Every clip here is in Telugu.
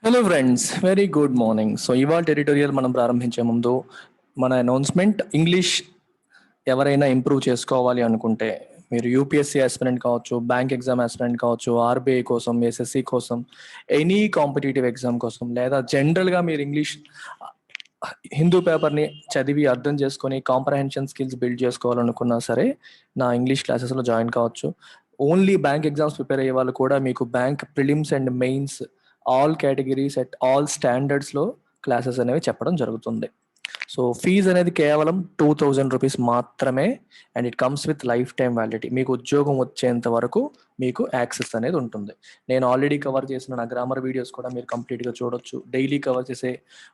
Hello friends, very good morning. So ఇవాళ టెరిటోరియల్ మనం ప్రారంభించే ముందు మన అనౌన్స్మెంట్. ఇంగ్లీష్ ఎవరైనా ఇంప్రూవ్ చేసుకోవాలి అనుకుంటే, మీరు యూపీఎస్సీ ఆస్పిరెంట్ కావచ్చు, బ్యాంక్ ఎగ్జామ్ ఆస్పిరెంట్ కావచ్చు, ఆర్బీఐ కోసం, ఎస్ఎస్సి కోసం, ఎనీ కాంపిటేటివ్ ఎగ్జామ్ కోసం, లేదా జనరల్గా మీరు ఇంగ్లీష్ హిందూ పేపర్ని చదివి అర్థం చేసుకొని కాంప్రహెన్షన్ స్కిల్స్ బిల్డ్ చేసుకోవాలనుకున్నా సరే నా ఇంగ్లీష్ క్లాసెస్లో జాయిన్ కావచ్చు. ఓన్లీ బ్యాంక్ ఎగ్జామ్స్ ప్రిపేర్ అయ్యే వాళ్ళు కూడా మీకు bank prelims and mains all categories at all స్టాండర్డ్స్లో క్లాసెస్ అనేవి చెప్పడం జరుగుతుంది. సో ఫీజు అనేది కేవలం 2000 రూపీస్ మాత్రమే, and it comes with life time validity. మీకు ఉద్యోగం వచ్చేంత వరకు మీకు యాక్సెస్ అనేది ఉంటుంది. నేను ఆల్రెడీ కవర్ చేసిన నా గ్రామర్ వీడియోస్ కూడా మీరు కంప్లీట్గా చూడొచ్చు. డైలీ కవర్ చేసే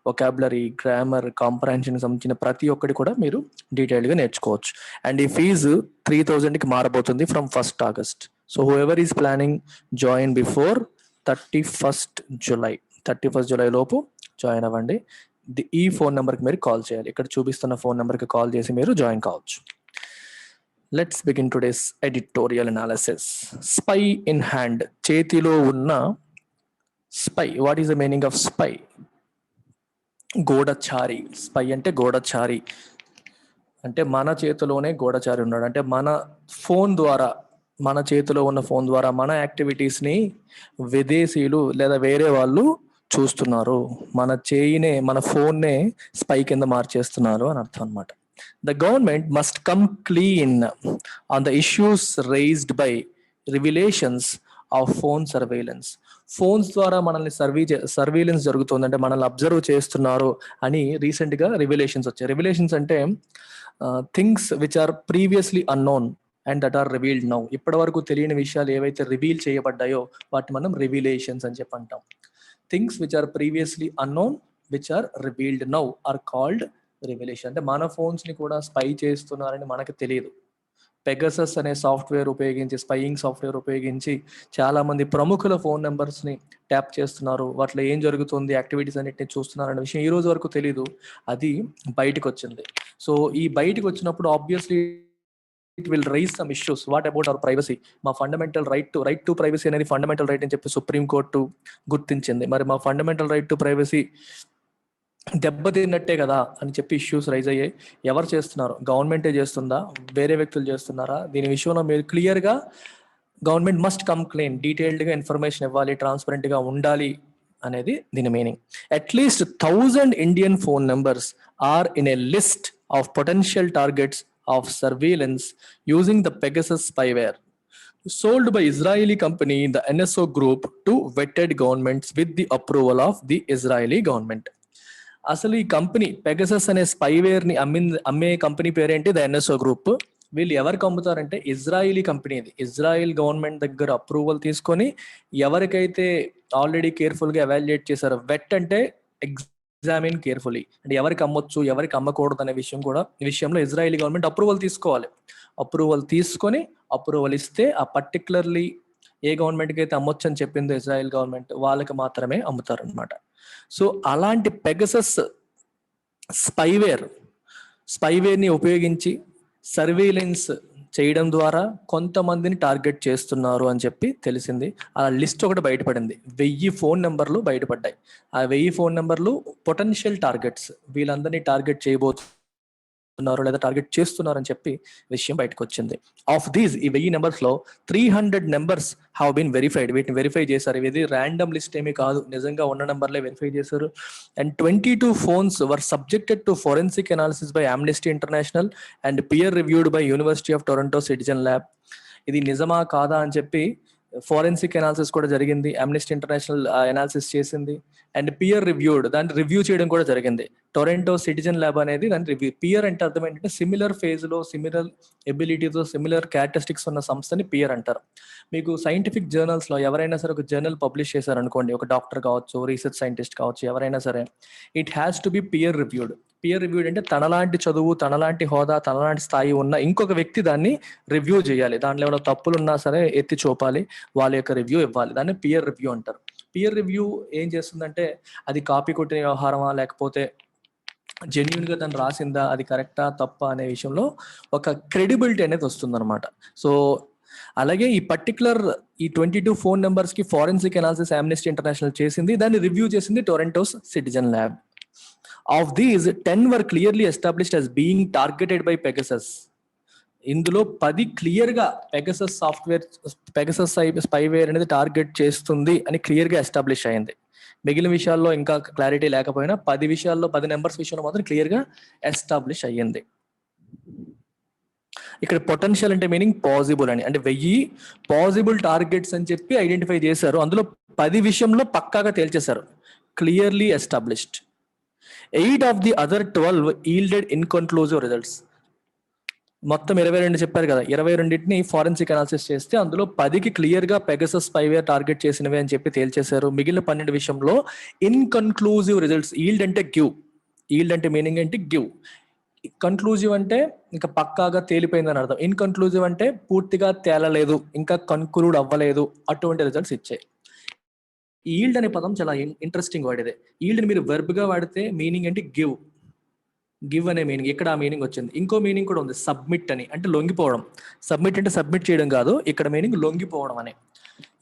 వొకాబులరీ, గ్రామర్, కాంప్రహెన్షన్కి సంబంధించిన ప్రతి ఒక్కటి కూడా మీరు డీటెయిల్గా నేర్చుకోవచ్చు. అండ్ ఈ ఫీజు 3000కి మారబోతుంది from 1st August. So whoever is planning join before 31st July లోపు జాయిన్ అవ్వండి. ఈ ఫోన్ నెంబర్కి మీరు కాల్ చేయాలి. ఇక్కడ చూపిస్తున్న ఫోన్ నెంబర్కి కాల్ చేసి మీరు జాయిన్ కావచ్చు. Let's begin today's editorial analysis. Spy in hand, చేతిలో ఉన్న spy. What is the meaning of spy? గూఢచారి. స్పై అంటే గూఢచారి, అంటే మన చేతిలోనే గూఢచారి ఉన్నాడు. అంటే మన ఫోన్ ద్వారా, మన చేతిలో ఉన్న ఫోన్ ద్వారా మన యాక్టివిటీస్ని విదేశీయులు లేదా వేరే వాళ్ళు చూస్తున్నారు. మన చేయినే, మన ఫోన్నే స్పై కింద మార్చేస్తున్నారు అని అర్థం అనమాట. The government must come clean on the issues raised by revelations of phone surveillance. Phones ద్వారా మనల్ని సర్వేలెన్స్ జరుగుతుంది, అంటే మనల్ని అబ్జర్వ్ చేస్తున్నారు అని రీసెంట్గా రివిలేషన్స్ వచ్చాయి. రివిలేషన్స్ అంటే things which are previously unknown and that are revealed now. ఇప్పటి వరకు తెలియని విషయాలు ఏవైతే రివీల్ చేయబడ్డాయో వాటిని మనం రివిలేషన్స్ అని చెప్పి అంటాం. Things which are previously unknown which are revealed now are called revelation. అంటే మన ఫోన్స్ని కూడా స్పై చేస్తున్నారని మనకు తెలియదు. పెగసస్ అనే సాఫ్ట్వేర్ ఉపయోగించి, స్పైయింగ్ సాఫ్ట్వేర్ ఉపయోగించి చాలా మంది ప్రముఖుల ఫోన్ నెంబర్స్ని ట్యాప్ చేస్తున్నారు. వాటిలో ఏం జరుగుతుంది, యాక్టివిటీస్ అన్నిటిని చూస్తున్నారు అనే విషయం ఈ రోజు వరకు తెలియదు. అది బయటకు వచ్చింది. సో ఈ బయటకు వచ్చినప్పుడు obviously it will raise some issues. What about our privacy? మా ఫండమెంటల్ రైట్ టు ప్రైవసీ అనేది ఫండమెంటల్ రైట్ అని చెప్పి సుప్రీంకోర్టు గుర్తించింది. మరి మా ఫండమెంటల్ రైట్ టు ప్రైవసీ దెబ్బతిన్నట్టే కదా అని చెప్పి ఇష్యూస్ రైజ్ అయ్యాయి. ఎవరు చేస్తున్నారు? గవర్నమెంటే చేస్తుందా, వేరే వ్యక్తులు చేస్తున్నారా? దీని విషయంలో మీరు క్లియర్గా గవర్నమెంట్ మస్ట్ కమ్ క్లీన్, డీటెయిల్డ్గా ఇన్ఫర్మేషన్ ఇవ్వాలి, ట్రాన్స్పరెంట్గా ఉండాలి అనేది దీని meaning. At least 1000 Indian phone numbers are in a list of potential targets of surveillance using the Pegasus spyware sold by Israeli company the NSO group to vetted governments with the approval of the Israeli government. అసలు ఈ కంపెనీ పెగసస్ అనే స్పైవేర్ ని అమ్మే కంపెనీ పేరేంటి? The NSO group. వీళ్ళు ఎవరికి అమ్ముతారంటే ఇజ్రాయిలీ కంపెనీ. ఇది ఇజ్రాయిల్ గవర్నమెంట్ దగ్గర అప్రూవల్ తీసుకొని ఎవరికైతే ఆల్రెడీ కేర్ఫుల్గా ఎవాల్యుయేట్ చేశారో, వెట్ అంటే ఎగ్జామిన్ కేర్ఫుల్లీ, అంటే ఎవరికి అమ్మొచ్చు, ఎవరికి అమ్మకూడదు అనే విషయంలో ఇజ్రాయిలీ గవర్నమెంట్ అప్రూవల్ తీసుకోవాలి. అప్రూవల్ తీసుకొని అప్రూవల్ ఇస్తే ఆ పర్టికులర్లీ ఏ గవర్నమెంట్కి అయితే అమ్మొచ్చు అని చెప్పిందో ఇజ్రాయిల్ గవర్నమెంట్, వాళ్ళకి మాత్రమే అమ్ముతారు అనమాట. సో అలాంటి పెగసస్ స్పైవేర్ని ఉపయోగించి సర్వేలెన్స్ చేయడం ద్వారా కొంతమందిని టార్గెట్ చేస్తున్నారు అని చెప్పి తెలిసింది. ఆ లిస్ట్ ఒకటి బయటపడింది. 1000 ఫోన్ నెంబర్లు బయటపడ్డాయి. ఆ 1000 ఫోన్ నెంబర్లు పొటెన్షియల్ టార్గెట్స్, వీళ్ళందరినీ టార్గెట్ చేయబోతున్నారు లేదా టార్గెట్ చేస్తున్నారు అని చెప్పి విషయం బయటకు వచ్చింది. ఆఫ్ దీస్, ఈ 1000 నెంబర్స్లో 300 నెంబర్స్ హ్యావ్ బీన్ వెరిఫైడ్. వీటిని వెరిఫై చేశారు. ఇది ర్యాండమ్ లిస్ట్ ఏమీ కాదు, నిజంగా ఉన్న నెంబర్లే వెరిఫై చేశారు. And 22 phones were subjected to forensic analysis by Amnesty International and peer reviewed by University of Toronto Citizen Lab. ఇది నిజమా కాదా అని చెప్పి ఫోరెన్సిక్ అనాలిసిస్ కూడా జరిగింది. అమ్నెస్టీ ఇంటర్నేషనల్ అనాలిసిస్ చేసింది. అండ్ పియర్ రివ్యూడ్, దాన్ని రివ్యూ చేయడం కూడా జరిగింది. టొరంటో సిటిజన్ ల్యాబ్ అనేది దాన్ని రివ్యూ. పియర్ అంటే అర్థం ఏంటంటే సిమిలర్ ఫేజ్లో, సిమిలర్ ఎబిలిటీతో, సిమిలర్ క్యారెక్టరిస్టిక్స్ ఉన్న సంస్థని పియర్ అంటారు. మీకు సైంటిఫిక్ జర్నల్స్లో ఎవరైనా సరే ఒక జర్నల్ పబ్లిష్ చేశారనుకోండి, ఒక డాక్టర్ కావచ్చు, రీసెర్చ్ సైంటిస్ట్ కావచ్చు, ఎవరైనా సరే, it has to be peer reviewed. Peer reviewed అంటే తనలాంటి చదువు, తనలాంటి హోదా, తనలాంటి స్థాయి ఉన్న ఇంకొక వ్యక్తి దాన్ని రివ్యూ చేయాలి. దాంట్లో ఏమైనా తప్పులు ఉన్నా సరే ఎత్తి చూపాలి, వాళ్ళ యొక్క రివ్యూ ఇవ్వాలి. దాన్ని పియర్ రివ్యూ అంటారు. పియర్ రివ్యూ ఏం చేస్తుందంటే అది కాపీ కొట్టిన వ్యవహారమా లేకపోతే జెన్యున్గా దాన్ని రాసిందా, అది కరెక్టా తప్పా అనే విషయంలో ఒక క్రెడిబిలిటీ అనేది వస్తుందన్నమాట. సో అలాగే ఈ పర్టికులర్ ఈ 22 ఫోన్ నెంబర్స్ కి ఫారెన్సిక్ అనాలిసిస్ ఆమ్నెస్టీ ఇంటర్నేషనల్ చేసింది, దాన్ని రివ్యూ చేసింది Toronto's citizen lab. Of these 10 were clearly established as being targeted by Pegasus. ఇందులో 10 క్లియర్ గా పెగసస్ స్పైవేర్ అనేది టార్గెట్ చేస్తుంది అని క్లియర్ గా ఎస్టాబ్లిష్ అయింది. మిగిలిన విషయాల్లో ఇంకా క్లారిటీ లేకపోయినా 10 విషయాల్లో 10 నెంబర్స్ విషయంలో మాత్రం క్లియర్ గా ఎస్టాబ్లిష్ అయ్యింది. ఇక్కడ పొటెన్షియల్ అంటే మీనింగ్ పాసిబుల్ అని, అంటే 1000 పాసిబుల్ టార్గెట్స్ అని చెప్పి ఐడెంటిఫై చేశారు. అందులో 10 విషయంలో పక్కాగా తేల్చేశారు, clearly established. 8 of the other 12 yielded inconclusive results. మొత్తం 22 చెప్పారు కదా, 22ని ఫారెన్సిక్ అనాలిసిస్ చేస్తే అందులో 10కి క్లియర్ గా పెగసస్ స్పైవేర్ టార్గెట్ చేసినవి అని చెప్పి తేల్చేశారు. మిగిలిన 12 విషయంలో ఇన్కన్క్లూజివ్ రిజల్ట్స్. ఈల్డ్ అంటే గివ్, ఈల్డ్ అంటే మీనింగ్ ఏంటి గివ్. కన్క్లూజివ్ అంటే ఇంకా పక్కాగా తేలిపోయిందని అర్థం. ఇన్కన్క్లూజివ్ అంటే పూర్తిగా తేలలేదు, ఇంకా కన్క్లూడ్ అవ్వలేదు, అటువంటి రిజల్ట్స్ ఇచ్చాయి. ఈల్డ్ అనే పదం చాలా ఇంట్రెస్టింగ్ వర్డ్ ఇదే. ఈల్డ్ మీరు వెర్బ్ గా వాడితే మీనింగ్ ఏంటి గివ్, గివ్ అనే మీనింగ్, ఇక్కడ ఆ మీనింగ్ వచ్చింది. ఇంకో మీనింగ్ కూడా ఉంది, సబ్మిట్ అని, అంటే లొంగిపోవడం. సబ్మిట్ అంటే సబ్మిట్ చేయడం కాదు, ఇక్కడ మీనింగ్ లొంగిపోవడం అని.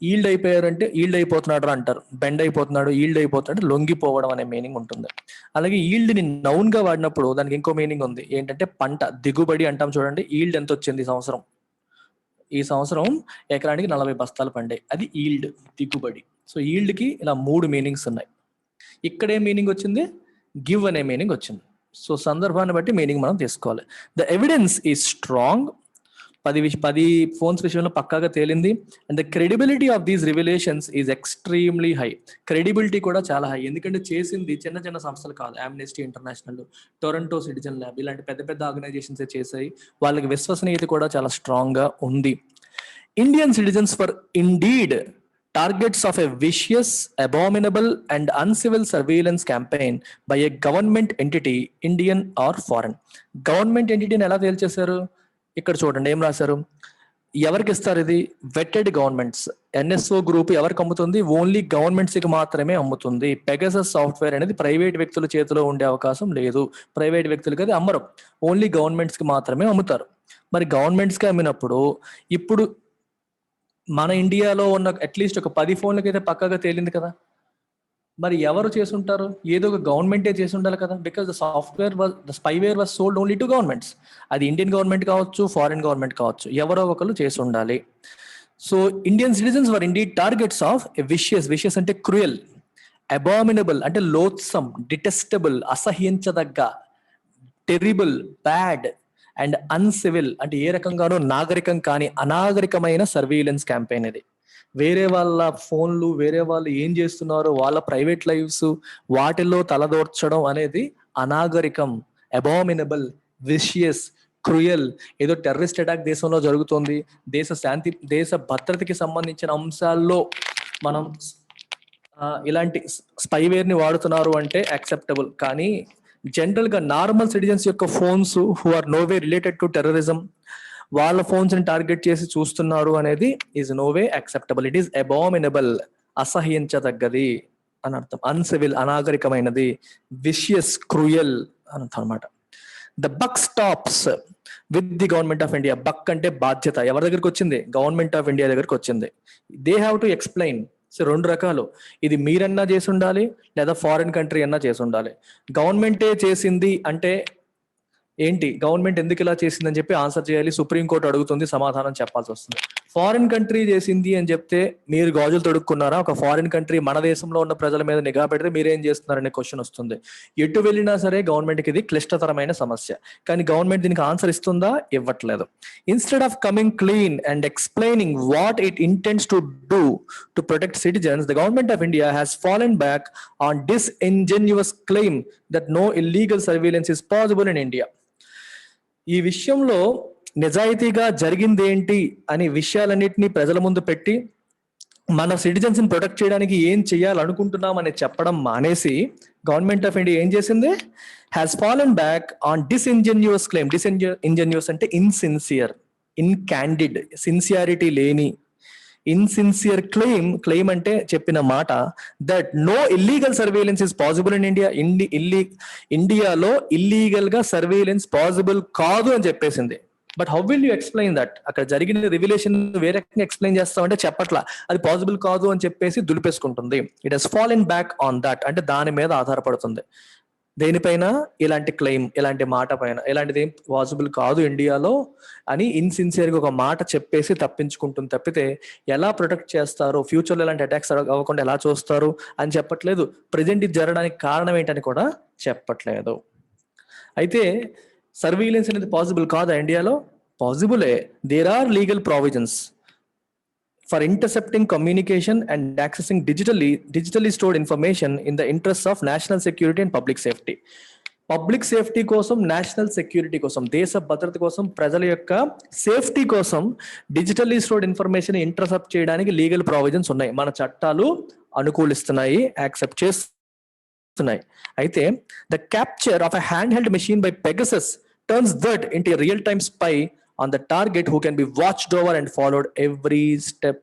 ఈల్డ్ అయిపోయారు అంటే ఈల్డ్ అయిపోతున్నాడు అంటారు, బెండ్ అయిపోతున్నాడు, ఈల్డ్ అయిపోతున్నాడు, లొంగిపోవడం అనే మీనింగ్ ఉంటుంది. అలాగే ఈల్డ్ ని నౌన్ గా వాడినప్పుడు దానికి ఇంకో మీనింగ్ ఉంది, ఏంటంటే పంట, దిగుబడి అంటాం చూడండి. ఈల్డ్ ఎంత వచ్చింది ఈ సంవత్సరం ఎకరానికి 40 బస్తాలు పండాయి, అది ఈల్డ్, దిగుబడి. సో ఈల్డ్ కి ఇలా 3 మీనింగ్స్ ఉన్నాయి. ఇక్కడే మీనింగ్ వచ్చింది, గివ్ అనే మీనింగ్ వచ్చింది. సో సందర్భాన్ని బట్టి మీనింగ్ మనం తీసుకోవాలి. The evidence is strong. 10 phones విషయంలో పక్కాగా తేలింది. And the credibility of these revelations is extremely high. Credibility కూడా చాలా హై, ఎందుకంటే చేసింది చిన్న చిన్న సంస్థలు కాదు. Amnesty international, Toronto citizen lab ఇలాంటి పెద్ద పెద్ద ఆర్గనైజేషన్స్ చేసాయి. వాళ్ళకి విశ్వసనీయత కూడా చాలా స్ట్రాంగ్ గా ఉంది. Indian citizens for indeed targets of a vicious, abominable and uncivil surveillance campaign by a government entity, Indian or foreign. Government ఎంటిటీని ఎలా తేల్చేశారు? ఇక్కడ చూడండి ఏం రాశారు. ఎవరికి ఇస్తారు ఇది? Vetted governments. ఎన్ఎస్ఓ గ్రూప్ ఎవరికి అమ్ముతుంది? ఓన్లీ గవర్నమెంట్స్ కి మాత్రమే అమ్ముతుంది. పెగసస్ సాఫ్ట్వేర్ అనేది ప్రైవేట్ వ్యక్తుల చేతిలో ఉండే అవకాశం లేదు. ప్రైవేట్ వ్యక్తులకి అది అమ్మరు, ఓన్లీ గవర్నమెంట్స్ కి మాత్రమే అమ్ముతారు. మరి గవర్నమెంట్స్ కి అమ్మినప్పుడు ఇప్పుడు మన ఇండియాలో ఉన్న అట్లీస్ట్ ఒక 10 ఫోన్లకి అయితే పక్కగా తేలింది కదా. మరి ఎవరు చేసుంటారు? ఏదో ఒక గవర్నమెంటే చేసి ఉండాలి కదా, because the spyware was sold only to governments. అది ఇండియన్ గవర్నమెంట్ కావచ్చు, ఫారిన్ గవర్నమెంట్ కావచ్చు, ఎవరో ఒకరు చేసి ఉండాలి. So Indian citizens were indeed targets of a vicious అంటే క్రూయల్, అబామినబుల్ అంటే లోత్సమ్, డిటెస్టబుల్ అసహ్యించదగ్గ, టెరిబుల్ బ్యాడ్, అండ్ అన్సివిల్ అంటే ఏ రకంగానూ నాగరికం కాని అనాగరికమైన సర్వీలెన్స్ క్యాంపెయిన్ ఇది. వేరే వాళ్ళ ఫోన్లు, వేరే వాళ్ళు ఏం చేస్తున్నారో వాళ్ళ ప్రైవేట్ లైఫ్స్ వాటిల్లో తలదోర్చడం అనేది అనాగరికం, అబామినబుల్, విషియస్, క్రూయల్. ఏదో టెర్రరిస్ట్ అటాక్ దేశంలో జరుగుతుంది, దేశ శాంతి, దేశ భద్రతకి సంబంధించిన అంశాల్లో మనం ఇలాంటి స్పైవేర్ ని వాడుతున్నారు అంటే యాక్సెప్టబుల్. కానీ జనరల్ గా నార్మల్ సిటిజన్స్ యొక్క phones who are no way related to terrorism, వాళ్ళ ఫోన్స్ ని టార్గెట్ చేసి చూస్తున్నారు అనేది is no way acceptable. It is abominable అసహ్యించదగ్గది అని అర్థం, అన్సివిల్ అనాగరికమైనది, విషియస్ క్రూయల్ అని అర్థం అనమాట. The buck stops with the government of India. Buck అంటే బాధ్యత, ఎవరి దగ్గరికి వచ్చింది? గవర్నమెంట్ ఆఫ్ ఇండియా దగ్గరికి వచ్చింది. They have to explain. So 2 రకాలు, ఇది మీరన్నా చేసి ఉండాలి లేదా ఫారిన్ కంట్రీ అన్నా చేసి ఉండాలి. గవర్నమెంటే చేసింది అంటే ఏంటి, గవర్నమెంట్ ఎందుకు ఇలా చేసిందని చెప్పి ఆన్సర్ చేయాలి. సుప్రీంకోర్టు అడుగుతుంది, సమాధానం చెప్పాల్సి వస్తుంది. ఫారిన్ కంట్రీ చేసింది అని చెప్తే మీరు గాజులు తొడుక్కున్నారా? ఒక ఫారిన్ కంట్రీ మన దేశంలో ఉన్న ప్రజల మీద నిఘా పెడితే మీరేం చేస్తున్నారనే క్వశ్చన్ వస్తుంది. ఎటు వెళ్ళినా సరే గవర్నమెంట్కి ఇది క్లిష్టతరమైన సమస్య. కానీ గవర్నమెంట్ దీనికి ఆన్సర్ ఇస్తుందా? ఇవ్వట్లేదు. Instead of coming clean and explaining what it ఇంటెండ్స్ to do to protect citizens, the government of India has fallen back on disingenuous claim that no illegal surveillance is possible in India. ఈ విషయంలో నిజాయితీగా జరిగింది ఏంటి అని విషయాలన్నింటినీ ప్రజల ముందు పెట్టి మన సిటిజన్స్ ని ప్రొటెక్ట్ చేయడానికి ఏం చేయాలనుకుంటున్నాం అని చెప్పడం మానేసి గవర్నమెంట్ ఆఫ్ ఇండియా ఏం చేసింది? Has fallen back on disingenuous claim. Disingenuous అంటే ఇన్సిన్సియర్, ఇన్కాండిడ్, సిన్సియారిటీ లేని, ఇన్సిన్సియర్ క్లెయిమ్ అంటే చెప్పిన మాట that no illegal surveillance is possible in India. ఇండియాలో ఇల్లీగల్ గా సర్వేలెన్స్ పాసిబుల్ కాదు అని చెప్పేసింది. But how will you explain that? అక్కడ జరిగిన రివిలేషన్ వేరే రకంగా ఎక్స్ప్లెయిన్ చేస్తామంటే చెప్పట్లా, అది పాసిబుల్ కాదు అని చెప్పేసి దులిపేసుకుంటుంది. It has fallen back on that, అంటే దాని మీద ఆధారపడుతుంది. దేనిపైన? ఇలాంటి క్లెయిమ్, ఇలాంటి మాట పైన. ఇలాంటిది ఏం పాసిబుల్ కాదు ఇండియాలో అని ఇన్సిన్సియర్గా ఒక మాట చెప్పేసి తప్పించుకుంటుంది తప్పితే ఎలా ప్రొటెక్ట్ చేస్తారు, ఫ్యూచర్లో ఇలాంటి అటాక్స్ అవ్వకుండా ఎలా చూస్తారు అని చెప్పట్లేదు. ప్రజెంట్ ఇది జరగడానికి కారణం ఏంటని కూడా చెప్పట్లేదు. అయితే సర్వీలెన్స్ అనేది పాసిబుల్ కాదా ఇండియాలో? పాసిబులే. There are legal provisions for intercepting communication and accessing digitally stored information in the interests of national security and public safety. Public safety కోసం, నేషనల్ సెక్యూరిటీ కోసం, దేశ భద్రత కోసం, ప్రజల యొక్క సేఫ్టీ కోసం డిజిటల్లీ స్టోర్డ్ ఇన్ఫర్మేషన్ ఇంటర్సెప్ట్ చేయడానికి లీగల్ ప్రావిజన్స్ ఉన్నాయి. మన చట్టాలు అనుకూలిస్తున్నాయి, యాక్సెప్ట్ చేస్తున్నాయి. అయితే the capture of a hand held machine by Pegasus turns that into a real time spy on the target who can be watched over and followed every step.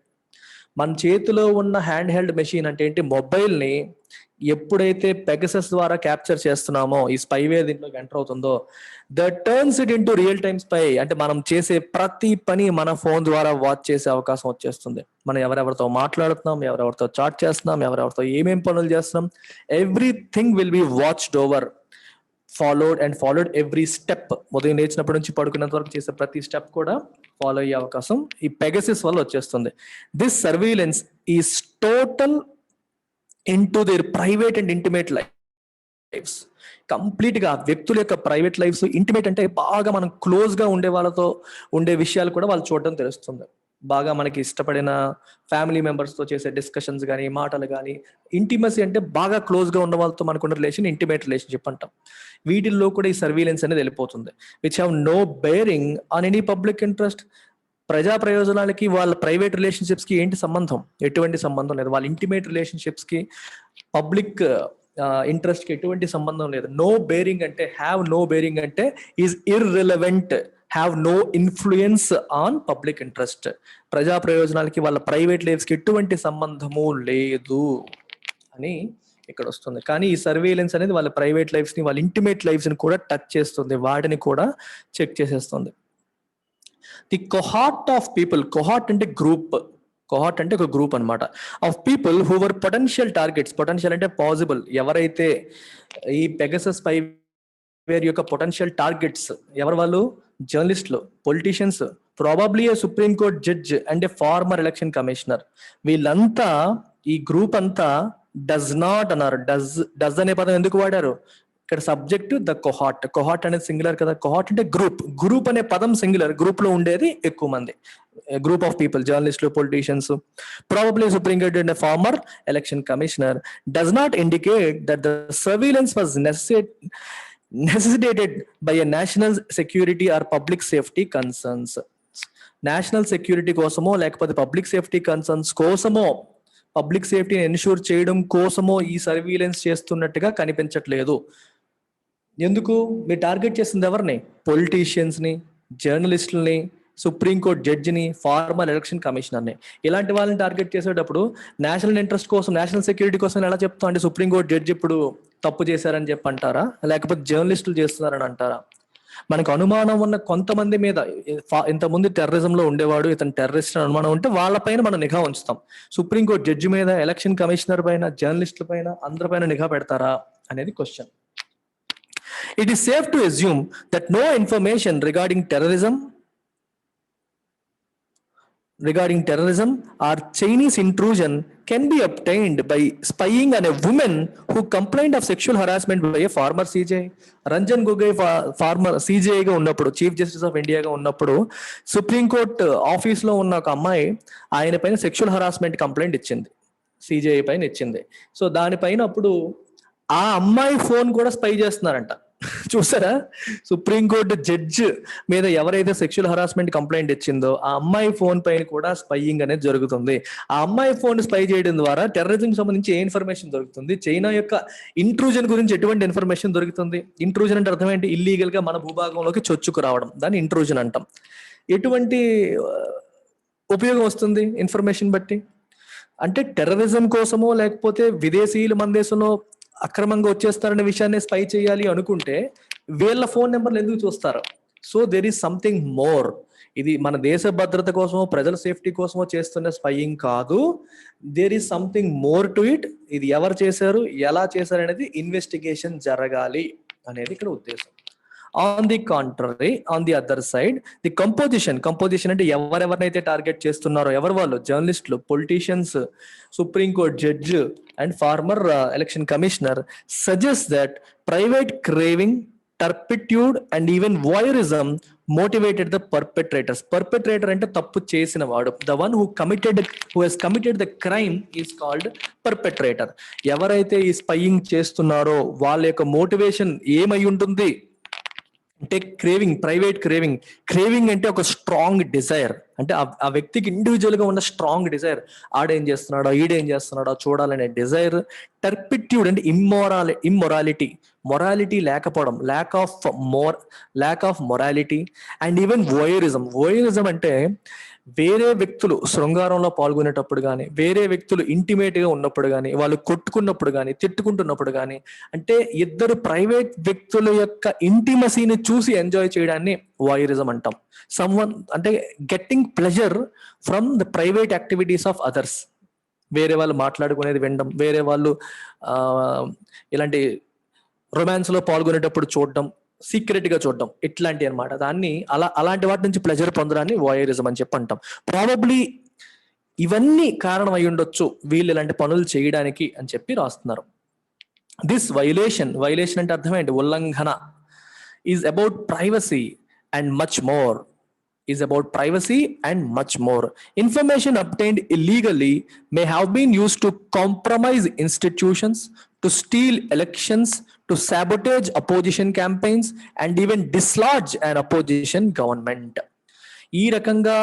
మన చేతిలో ఉన్న హ్యాండ్ హెల్డ్ మెషిన్ అంటే ఏంటి? మొబైల్ ని ఎప్పుడైతే పెగసస్ ద్వారా క్యాప్చర్ చేస్తున్నామో, ఈ స్పైవేర్ దీంట్లోకి ఎంటర్ అవుతుందో, that turns it into real time spy. అంటే మనం చేసే ప్రతి పని మన ఫోన్ ద్వారా వాచ్ చేసే అవకాశం వచ్చేస్తుంది. మనం ఎవరెవరితో మాట్లాడుతున్నాం, ఎవరెవరితో చాట్ చేస్తున్నాం, ఎవరెవరితో ఏమేం పనులు చేస్తున్నాం, everything will be watched over, followed every step. ఉదయం లేచినప్పటి నుంచి పడుకునేంత వరకు చేసే ప్రతి స్టెప్ కూడా ఫాలో అయ్యే అవకాశం ఈ పెగసిస్ వల్ల వచ్చేస్తుంది. This surveillance is total into their private and intimate lives. Complete గా వ్యక్తుల యొక్క ప్రైవేట్ లైఫ్స్, ఇంటిమేట్ అంటే బాగా మనం క్లోజ్ గా ఉండే వాళ్ళతో ఉండే విషయాలు కూడా వాళ్ళు చూడడం తెలుస్తుంది. బాగా మనకి ఇష్టపడిన ఫ్యామిలీ మెంబర్స్ తో చేసే డిస్కషన్స్ కానీ, మాటలు కానీ. ఇంటిమసీ అంటే బాగా క్లోజ్ గా ఉన్న వాళ్ళతో మనకున్న రిలేషన్ ఇంటిమేట్ రిలేషన్షిప్ అంటాం. వీటిల్లో కూడా ఈ సర్వీలెన్స్ అనేది వెళ్ళిపోతుంది. Which have no bearing on any public interest. ప్రజా ప్రయోజనాలకి వాళ్ళ ప్రైవేట్ రిలేషన్షిప్స్ కి ఏంటి సంబంధం? ఎటువంటి సంబంధం లేదు. వాళ్ళ ఇంటిమేట్ రిలేషన్షిప్స్ కి పబ్లిక్ ఇంట్రెస్ట్ కి ఎటువంటి సంబంధం లేదు. నో బేరింగ్ అంటే, హ్యావ్ నో బేరింగ్ అంటే is irrelevant, have no influence on public interest. ప్రజా ప్రయోజనాలకి వాళ్ళ ప్రైవేట్ లైఫ్స్ కి ఎటువంటి సంబంధము లేదు అని ఇక్కడ వస్తుంది. కానీ ఈ సర్వేలెన్స్ అనేది వాళ్ళ ప్రైవేట్ లైఫ్స్ ని, వాళ్ళ ఇంటిమేట్ లైఫ్స్ ని కూడా టచ్ చేస్తుంది, వాటిని కూడా చెక్ చేసేస్తుంది. The cohort of people, cohort అంటే గ్రూప్, కొహార్ట్ అంటే ఒక గ్రూప్ అనమాట, of people who were potential targets. Potential అంటే పాసిబుల్. ఎవరైతే ఈ పెగసస్ స్పైవేర్ యొక్క పొటెన్షియల్ టార్గెట్స్, ఎవరు వాళ్ళు? జర్నలిస్టులు, politicians, probably a Supreme Court judge and a former election commissioner. వీళ్ళంతా, ఈ గ్రూప్ అంతా డస్ నాట్ అన్నారు. డస్ అనే పదం ఎందుకు వాడారు? ఇక్కడ సబ్జెక్ట్ ద కొహార్ట్. కొహార్ట్ అనేది సింగులర్ కదా, కొహార్ట్ అంటే గ్రూప్. గ్రూప్ అనే పదం సింగులర్, గ్రూప్ లో ఉండేది ఎక్కువ మంది. గ్రూప్ ఆఫ్ పీపుల్, జర్నలిస్టులు, politicians, probably Supreme Court and former election commissioner. Does not indicate that the surveillance was necessitated by a national security or public safety concerns. National security కోసమో లేకపోతే పబ్లిక్ సేఫ్టీ కన్సర్న్స్ కోసమో, పబ్లిక్ సేఫ్టీని ఎన్ష్యూర్ చేయడం కోసమో ఈ సర్వీలెన్స్ చేస్తున్నట్టుగా కనిపించట్లేదు. ఎందుకు? మీరు టార్గెట్ చేసింది ఎవరిని? పొలిటీషియన్స్ ని, జర్నలిస్టులని, సుప్రీంకోర్టు జడ్జిని, ఫార్మర్ ఎలక్షన్ కమిషనర్ని. ఇలాంటి వాళ్ళని టార్గెట్ చేసేటప్పుడు నేషనల్ ఇంట్రెస్ట్ కోసం, నేషనల్ సెక్యూరిటీ కోసం ఎలా చెప్తాం? అంటే సుప్రీంకోర్టు జడ్జి ఇప్పుడు తప్పు చేశారని చెప్పి అంటారా? లేకపోతే జర్నలిస్టులు చేస్తున్నారని అంటారా? మనకు అనుమానం ఉన్న కొంతమంది మీద, ఇంతకుముందు టెర్రరిజం లో ఉండేవాడు, ఇతను టెర్రరిస్ట్ అని అనుమానం ఉంటే వాళ్ళపైన మనం నిఘా ఉంచుతాం. సుప్రీంకోర్టు జడ్జి మీద, ఎలక్షన్ కమిషనర్ పైన, జర్నలిస్టుల పైన, అందరిపైన నిఘా పెడతారా అనేది question. It is safe to assume that no information regarding terrorism or Chinese intrusion can be obtained by spying on a woman who complained of sexual harassment by a former CJI. Ranjan Gogoi former CJI గా ఉన్నప్పుడు, చీఫ్ జస్టిస్ ఆఫ్ ఇండియాగా ఉన్నప్పుడు, సుప్రీంకోర్టు ఆఫీస్ లో ఉన్న ఒక అమ్మాయి ఆయన పైన సెక్షువల్ హరాస్మెంట్ కంప్లైంట్ ఇచ్చింది, CJI పైన ఇచ్చింది. సో దానిపైన అప్పుడు ఆ అమ్మాయి ఫోన్ కూడా స్పై చేస్తున్నారంట. చూసారా? సుప్రీంకోర్టు జడ్జ్ మీద ఎవరైతే సెక్షువల్ హరాస్మెంట్ కంప్లైంట్ ఇచ్చిందో ఆ అమ్మాయి ఫోన్ పైన కూడా స్పైయింగ్ అనేది జరుగుతుంది. ఆ అమ్మాయి ఫోన్ స్పై చేయడం ద్వారా టెర్రరిజం సంబంధించి ఏ ఇన్ఫర్మేషన్ దొరుకుతుంది? చైనా యొక్క ఇంట్రూజన్ గురించి ఎటువంటి ఇన్ఫర్మేషన్ దొరుకుతుంది? ఇంట్రూజన్ అంటే అర్థం ఏంటి? ఇల్లీగల్ గా మన భూభాగంలోకి చొచ్చుకు రావడం, దాన్ని ఇంట్రూజన్ అంటాం. ఎటువంటి ఉపయోగం వస్తుంది ఇన్ఫర్మేషన్ బట్టి? అంటే టెర్రరిజం కోసమో లేకపోతే విదేశీయులు మన దేశంలో అక్రమంగా వచ్చేస్తారనే విషయాన్ని స్పై చేయాలి అనుకుంటే వీళ్ళ ఫోన్ నెంబర్లు ఎందుకు చూస్తారు? So there is something more. ఇది మన దేశ భద్రత కోసమో ప్రజల సేఫ్టీ కోసమో చేస్తున్న స్పైయింగ్ కాదు. There is something more to it. ఇది ఎవరు చేశారు, ఎలా చేశారు అనేది ఇన్వెస్టిగేషన్ జరగాలి అనేది ఇక్కడ ఉద్దేశం. On the contrary, on the other side, the composition అంటే ఎవరెవరినైతే టార్గెట్ చేస్తున్నారో, ఎవరు వాళ్ళు, జర్నలిస్టులు, politicians, Supreme Court judge and former election commissioner, suggest that private craving, turpitude and even voyeurism motivated the perpetrators. Perpetrator అంటే తప్పు చేసిన వాడు. The one who has committed the crime is called perpetrator. ఎవరైతే ఈ స్పైయింగ్ చేస్తున్నారో వాళ్ళ యొక్క మోటివేషన్ ఏమై ఉంటుంది అంటే క్రేవింగ్, ప్రైవేట్ క్రేవింగ్. క్రేవింగ్ అంటే ఒక స్ట్రాంగ్ డిజైర్, అంటే ఆ వ్యక్తికి ఇండివిజువల్ గా ఉన్న స్ట్రాంగ్ డిజైర్. ఆడేం చేస్తున్నాడో, ఈడేం చేస్తున్నాడో చూడాలనే డిజైర్. టర్పిట్యూడ్ అంటే ఇమ్మొరాలిటీ, మొరాలిటీ లేకపోవడం, lack of morality. And even voyeurism అంటే వేరే వ్యక్తులు శృంగారంలో పాల్గొనేటప్పుడు కానీ, వేరే వ్యక్తులు ఇంటిమేట్ గా ఉన్నప్పుడు కానీ, వాళ్ళు కొట్టుకున్నప్పుడు కానీ, తిట్టుకుంటున్నప్పుడు కానీ, అంటే ఇద్దరు ప్రైవేట్ వ్యక్తుల యొక్క ఇంటిమసీని చూసి ఎంజాయ్ చేయడాన్ని వాయరిజం అంటాం. సమ్వన్ అంటే getting pleasure from the private activities of others. వేరే వాళ్ళు మాట్లాడుకునేది వినడం, వేరే వాళ్ళు ఇలాంటి రొమాన్స్ లో పాల్గొనేటప్పుడు చూడడం, సీక్రెట్ గా చూడడం, ఇట్లాంటి అనమాట. దాన్ని అలాంటి వాటి నుంచి ప్లెజర్ పొందడాన్ని వాయరిజం అని చెప్పి అంటాం. ప్రాబబ్లీ ఇవన్నీ కారణం అయి ఉండొచ్చు వీళ్ళు ఇలాంటి పనులు చేయడానికి అని చెప్పి రాస్తున్నారు. దిస్ వైలేషన్ అంటే అర్థం ఏంటి, ఉల్లంఘన, is about privacy and much more. Information obtained illegally may have been used to compromise institutions, to steal elections, to sabotage opposition campaigns, and even dislodge an opposition government. ఈ రకంగా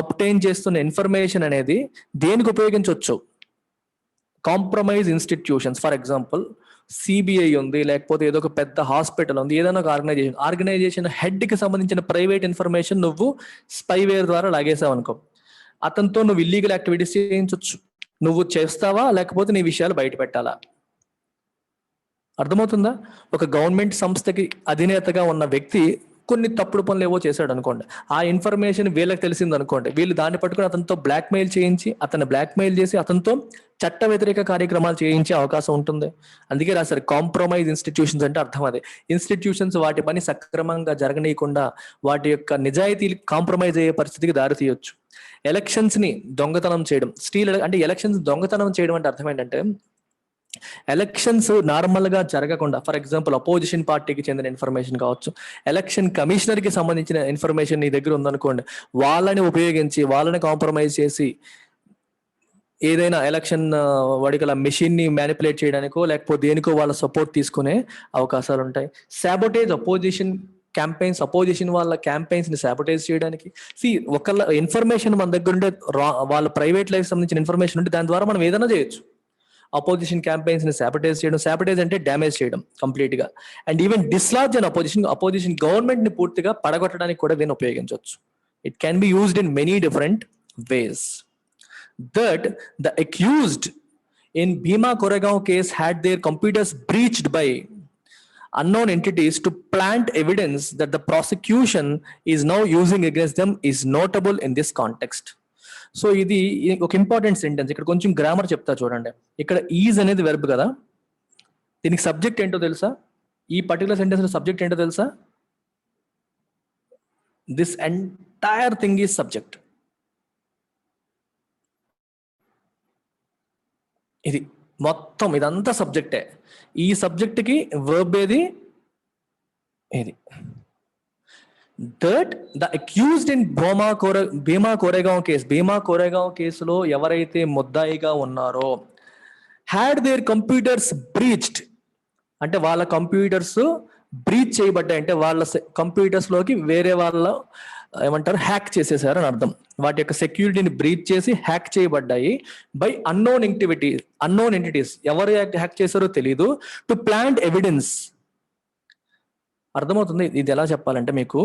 అబ్టైన్ చేస్తున్న ఇన్ఫర్మేషన్ అనేది దేనికి ఉపయోగించవచ్చు? Compromise institutions, for example CBI ఉంది, లేకపోతే ఏదో ఒక పెద్ద హాస్పిటల్ ఉంది, ఏదైనా ఒక ఆర్గనైజేషన్ హెడ్ కి సంబంధించిన ప్రైవేట్ ఇన్ఫర్మేషన్ నువ్వు స్పైవేర్ ద్వారా లాగేసావు అనుకో, అతనితో నువ్వు ఇల్లీగల్ యాక్టివిటీస్ చేయించవచ్చు. నువ్వు చేస్తావా, లేకపోతే నీ విషయాలు బయట పెట్టాలా? అర్థమవుతుందా? ఒక గవర్నమెంట్ సంస్థకి అధినేతగా ఉన్న వ్యక్తి కొన్ని తప్పుడు పనులు ఏవో చేశాడు అనుకోండి, ఆ ఇన్ఫర్మేషన్ వీళ్ళకి తెలిసింది అనుకోండి, వీళ్ళు దాన్ని పట్టుకుని అతనితో బ్లాక్మెయిల్ చేయించి, అతన్ని బ్లాక్మెయిల్ చేసి అతనితో చట్ట వ్యతిరేక కార్యక్రమాలు చేయించే అవకాశం ఉంటుంది. అందుకే రాశారు కాంప్రమైజ్ ఇన్స్టిట్యూషన్స్ అంటే అర్థం అదే. ఇన్స్టిట్యూషన్స్ వాటి పని సక్రమంగా జరగనీయకుండా వాటి యొక్క నిజాయితీ కాంప్రమైజ్ అయ్యే పరిస్థితికి దారితీయొచ్చు. ఎలక్షన్స్ ని దొంగతనం చేయడం, అంటే ఎలక్షన్స్ దొంగతనం చేయడం అంటే అర్థం ఏంటంటే, ఎలక్షన్స్ నార్మల్ గా జరగకుండా, ఫర్ ఎగ్జాంపుల్ అపోజిషన్ పార్టీకి చెందిన ఇన్ఫర్మేషన్ కావచ్చు, ఎలక్షన్ కమిషనర్ కి సంబంధించిన ఇన్ఫర్మేషన్ నీ దగ్గర ఉందనుకోండి, వాళ్ళని ఉపయోగించి, వాళ్ళని కాంప్రమైజ్ చేసి ఏదైనా ఎలక్షన్ వాడికల మెషిన్ ని మ్యానిపులేట్ చేయడానికో లేకపోతే దేనికో వాళ్ళ సపోర్ట్ తీసుకునే అవకాశాలు ఉంటాయి. సాబోటేజ్ అపోజిషన్ క్యాంపెయిన్స్, అపోజిషన్ వాళ్ళ క్యాంపెయిన్స్ ని సాబోటేజ్ చేయడానికి. ఒకళ్ళ ఇన్ఫర్మేషన్ మన దగ్గర ఉంటే, వాళ్ళ ప్రైవేట్ లైఫ్ సంబంధించిన ఇన్ఫర్మేషన్ ఉంటే దాని ద్వారా మనం ఏదైనా చేయొచ్చు. అపోజిషన్ క్యాంపెయిన్స్ ని సాబోటేజ్ చేయడం, సాబోటేజ్ అంటే డ్యామేజ్ చేయడం కంప్లీట్ గా. And even dislodge and opposition government ని పూర్తిగా పడగొట్టడానికి కూడా దీన్ని ఉపయోగించవచ్చు. It can be used in many different ways. That the accused in Bhima Koregaon case had their computers breached by unknown entities to plant evidence that the prosecution is now using against them is notable in this context. So ఇది ఒక ఇంపార్టెంట్ సెంటెన్స్. ఇక్కడ కొంచెం గ్రామర్ చెప్తా చూడండి. ఇక్కడ ఈజ్ అనేది వెర్బ్ కదా, దీనికి సబ్జెక్ట్ ఏంటో తెలుసా? ఈ పర్టికులర్ సెంటెన్స్ లో సబ్జెక్ట్ ఏంటో తెలుసా? This entire thing is subject. ఇది మొత్తం ఇదంతా సబ్జెక్టే. ఈ సబ్జెక్ట్కి వర్బ్ ఏది? ఇది. దట్ ద అక్యూజ్డ్ ఇన్ భీమా కోరేగాం కేసులో ఎవరైతే ముద్దాయిగా ఉన్నారో హ్యాడ్ దేర్ కంప్యూటర్స్ బ్రీచ్డ్, అంటే వాళ్ళ కంప్యూటర్స్ బ్రీచ్ చేయబడ్డాయి, అంటే వాళ్ళ కంప్యూటర్స్ లోకి వేరే వాళ్ళ ఏమంటారు హ్యాక్ చేసేసారు అని అర్థం. వాటి యొక్క సెక్యూరిటీని బ్రీచ్ చేసి హ్యాక్ చేయబడ్డాయి బై అన్నోన్ ఎంటిటీస్. ఎవరు హ్యాక్ చేశారో తెలియదు. To plant evidence. అర్థమవుతుంది ఇది ఎలా చెప్పాలంటే మీకు,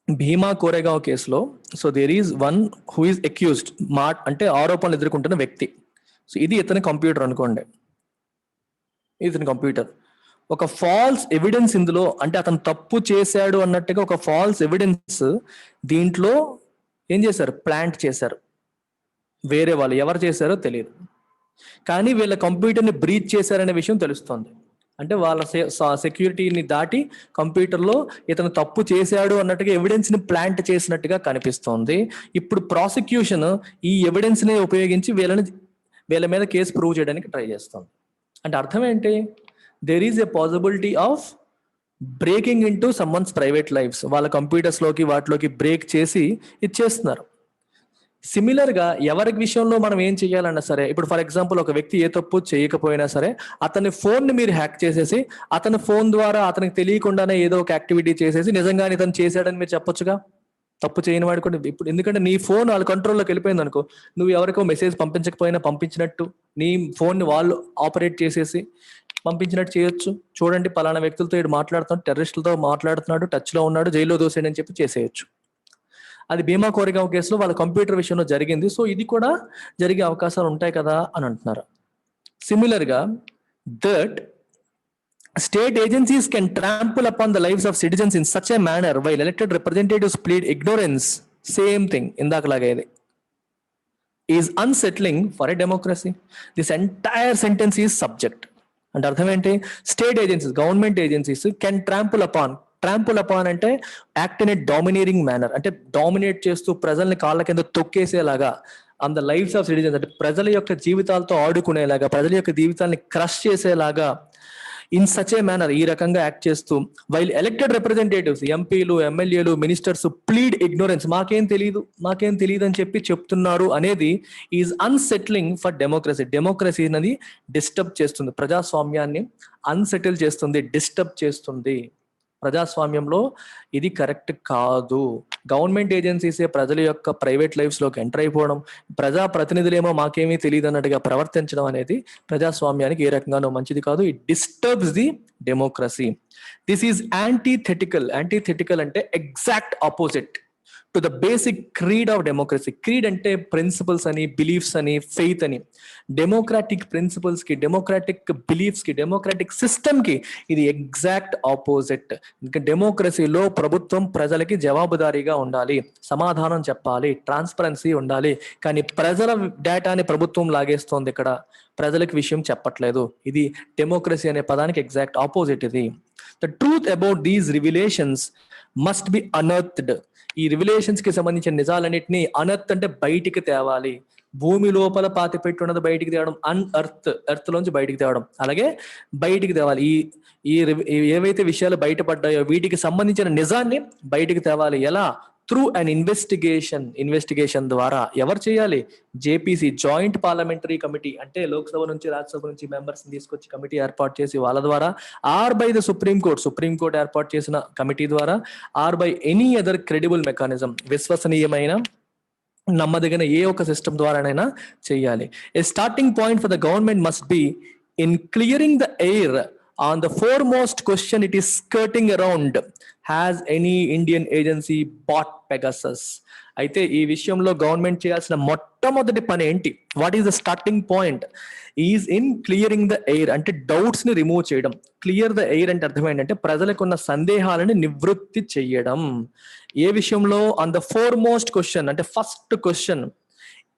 భీమా కోరేగావ్ కేసులో so there is one who is accused, అంటే ఆరోపణలు ఎదుర్కొంటున్న వ్యక్తి. సో ఇది ఇతని కంప్యూటర్ అనుకోండి, ఇతని కంప్యూటర్. ఒక ఫాల్స్ ఎవిడెన్స్ ఇందులో, అంటే అతను తప్పు చేశాడు అన్నట్టుగా ఒక ఫాల్స్ ఎవిడెన్స్ దీంట్లో ఏం చేశారు, ప్లాంట్ చేశారు. వేరే వాళ్ళు ఎవరు చేశారో తెలియదు, కానీ వీళ్ళ కంప్యూటర్ని బ్రీచ్ చేశారనే విషయం తెలుస్తుంది. అంటే వాళ్ళ సెక్యూరిటీని దాటి కంప్యూటర్లో ఇతను తప్పు చేశాడు అన్నట్టుగా ఎవిడెన్స్ని ప్లాంట్ చేసినట్టుగా కనిపిస్తోంది. ఇప్పుడు ప్రాసిక్యూషన్ ఈ ఎవిడెన్స్ని ఉపయోగించి వీళ్ళ మీద కేసు ప్రూవ్ చేయడానికి ట్రై చేస్తుంది. అంటే అర్థం ఏంటి, there is a possibility of breaking in to someone's private lives. వాళ్ళ కంప్యూటర్స్లోకి వాటిలోకి బ్రేక్ చేసి ఇచ్చేస్తున్నారు. సిమిలర్గా ఎవరి విషయంలో మనం ఏం చేయాలన్నా సరే, ఇప్పుడు ఫర్ ఎగ్జాంపుల్ ఒక వ్యక్తి ఏ తప్పు చేయకపోయినా సరే అతని ఫోన్ని మీరు హ్యాక్ చేసేసి అతని ఫోన్ ద్వారా అతనికి తెలియకుండానే ఏదో ఒక యాక్టివిటీ చేసేసి నిజంగానే ఇతను చేశాడని మీరు చెప్పొచ్చుగా. తప్పు చేయని వాడు కూడా ఇప్పుడు, ఎందుకంటే నీ ఫోన్ వాళ్ళ కంట్రోల్లోకి వెళ్ళిపోయింది అనుకో, నువ్వు ఎవరికో మెసేజ్ పంపించకపోయినా పంపించినట్టు నీ ఫోన్ని వాళ్ళు ఆపరేట్ చేసేసి పంపించినట్టు చేయొచ్చు. చూడండి పలానా వ్యక్తులతో ఇటు మాట్లాడుతున్నాడు, టెర్రరిస్టులతో మాట్లాడుతున్నాడు, టచ్లో ఉన్నాడు, జైల్లో దోసేయని అని చెప్పి చేసేయచ్చు. అది భీమా కోరేగాంవ్ కేసులో వాళ్ళ కంప్యూటర్ విషయంలో జరిగింది. సో ఇది కూడా జరిగే అవకాశాలు ఉంటాయి కదా అని అంటున్నారు. సిమిలర్గా that state agencies can trample upon the lives of citizens in such a manner while elected representatives plead ignorance, same thing indakalaga idi, is unsettling for a democracy. This entire sentence is subject. And అర్థం ఏంటి, state agencies, government agencies can trample upon అంటే act in a domineering manner, అంటే డామినేట్ చేస్తూ ప్రజల్ని కాళ్ళ కింద తొక్కేసేలాగా, on the lifes of citizens అంటే ప్రజల యొక్క జీవితాలతో ఆడుకునేలాగా, ప్రజల యొక్క జీవితాన్ని క్రష్ చేసేలాగా ఇన్ సచ్ ఏ మేనర్ ఈ రకంగా యాక్ట్ చేస్తూ వైల్ ఎలక్టెడ్ రిప్రజెంటేటివ్స్, ఎంపీలు, ఎమ్మెల్యేలు, మినిస్టర్స్ ప్లీడ్ ఇగ్నోరెన్స్, మాకేం తెలియదు అని చెప్పి చెప్తున్నారు అనేది ఈజ్ అన్సెటిలింగ్ ఫర్ డెమోక్రసీ. డెమోక్రసీ అనేది డిస్టర్బ్ చేస్తుంది, ప్రజాస్వామ్యాన్ని అన్సెటిల్ చేస్తుంది, డిస్టర్బ్ చేస్తుంది. ప్రజాస్వామ్యంలో ఇది కరెక్ట్ కాదు. గవర్నమెంట్ ఏజెన్సీసే ప్రజల యొక్క ప్రైవేట్ లైఫ్స్లోకి ఎంటర్ అయిపోవడం, ప్రజా ప్రతినిధులేమో మాకేమీ తెలియదు అన్నట్టుగా ప్రవర్తించడం అనేది ప్రజాస్వామ్యానికి ఏ రకంగానో మంచిది కాదు. It disturbs the democracy. This is antithetical. Antithetical అంటే exact opposite to the basic creed of democracy. Creed అంటే ప్రిన్సిపల్స్ అని, బిలీఫ్స్ అని, ఫెయిత్ అని. డెమోక్రాటిక్ ప్రిన్సిపల్స్ కి, డెమోక్రాటిక్ బిలీఫ్స్ కి, డెమోక్రాటిక్ సిస్టమ్ కి ఇది ఎగ్జాక్ట్ ఆపోజిట్. ఇంకా డెమోక్రసీలో ప్రభుత్వం ప్రజలకి జవాబుదారీగా ఉండాలి, సమాధానం చెప్పాలి, ట్రాన్స్పరెన్సీ ఉండాలి. కానీ ప్రజల డేటాని ప్రభుత్వం లాగేస్తోంది, ఇక్కడ ప్రజలకు విషయం చెప్పట్లేదు. ఇది డెమోక్రసీ అనే పదానికి ఎగ్జాక్ట్ ఆపోజిట్ ఇది. The truth about these revelations must be అనర్త్డ్. ఈ రివిలేషన్స్ కి సంబంధించిన నిజాలన్నింటినీ అనర్త్ అంటే బయటికి తేవాలి. భూమి లోపల పాతి పెట్టి ఉన్నది బయటికి తేవడం, ఎర్త్ లోంచి బయటికి తేవడం, అలాగే బయటికి తేవాలి. ఈ ఏవైతే విషయాలు బయటపడ్డాయో వీటికి సంబంధించిన నిజాన్ని బయటికి తేవాలి. ఎలా? త్రూ అన్ ఇన్వెస్టిగేషన్ ద్వారా. ఎవరు చేయాలి? జేపీసీ, జాయింట్ పార్లమెంటరీ కమిటీ, అంటే లోక్సభ నుంచి రాజ్యసభ నుంచి మెంబర్స్ తీసుకొచ్చి కమిటీ ఏర్పాటు చేసి వాళ్ళ ద్వారా, ఆర్ బై ద సుప్రీంకోర్టు ఏర్పాటు చేసిన కమిటీ ద్వారా, or by any other credible mechanism, విశ్వసనీయమైన నమ్మదగిన ఏ ఒక్క సిస్టమ్ ద్వారానైనా చేయాలి. A starting point for the government must be in clearing the air on the foremost question it is skirting around. Has any Indian agency bought Pegasus? అయితే ఈ విషయంలో గవర్నమెంట్ చేయాల్సిన మొట్టమొదటి పని ఏంటి? What is the starting point? Is in clearing the air, అంటే డౌట్స్ ని రిమూవ్ చేయడం. క్లియర్ ద ఎయిర్ అంటే అర్థం ఏంటంటే ప్రజలకు ఉన్న సందేహాలని నివృత్తి చేయడం. ఏ విషయంలో? ఆన్ ద ఫోర్మోస్ట్ క్వశ్చన్, అంటే first question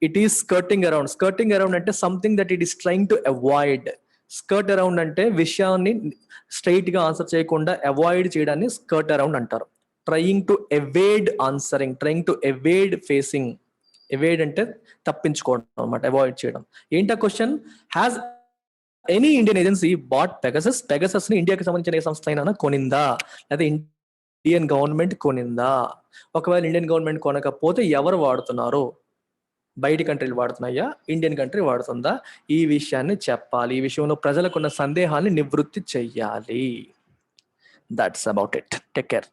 it is skirting around అంటే something that it is trying to avoid. Skirt around అంటే విషయాన్ని స్ట్రైట్ గా ఆన్సర్ చేయకుండా అవాయిడ్ చేయడాన్ని స్కర్ట్ అరౌండ్ అంటారు. Trying to evade answering, trying to evade facing. Evade అంటే తప్పించుకోవడం అనమాట, అవాయిడ్ చేయడం. ఏంటా question? Has any Indian agency bought Pegasus? Pegasus ని ఇండియాకి సంబంధించిన ఏ సంస్థ అయినా కొనిందా, లేదా ఇండియన్ గవర్నమెంట్ కొనిందా? ఒకవేళ ఇండియన్ గవర్నమెంట్ కొనకపోతే ఎవరు వాడుతున్నారు? బయటి కంట్రీలు వాడుతున్నాయా, ఇండియన్ కంట్రీ వాడుతుందా? ఈ విషయాన్ని చెప్పాలి. ఈ విషయంలో ప్రజలకున్న సందేహాన్ని నివృత్తి చెయ్యాలి. That's about it. Take care.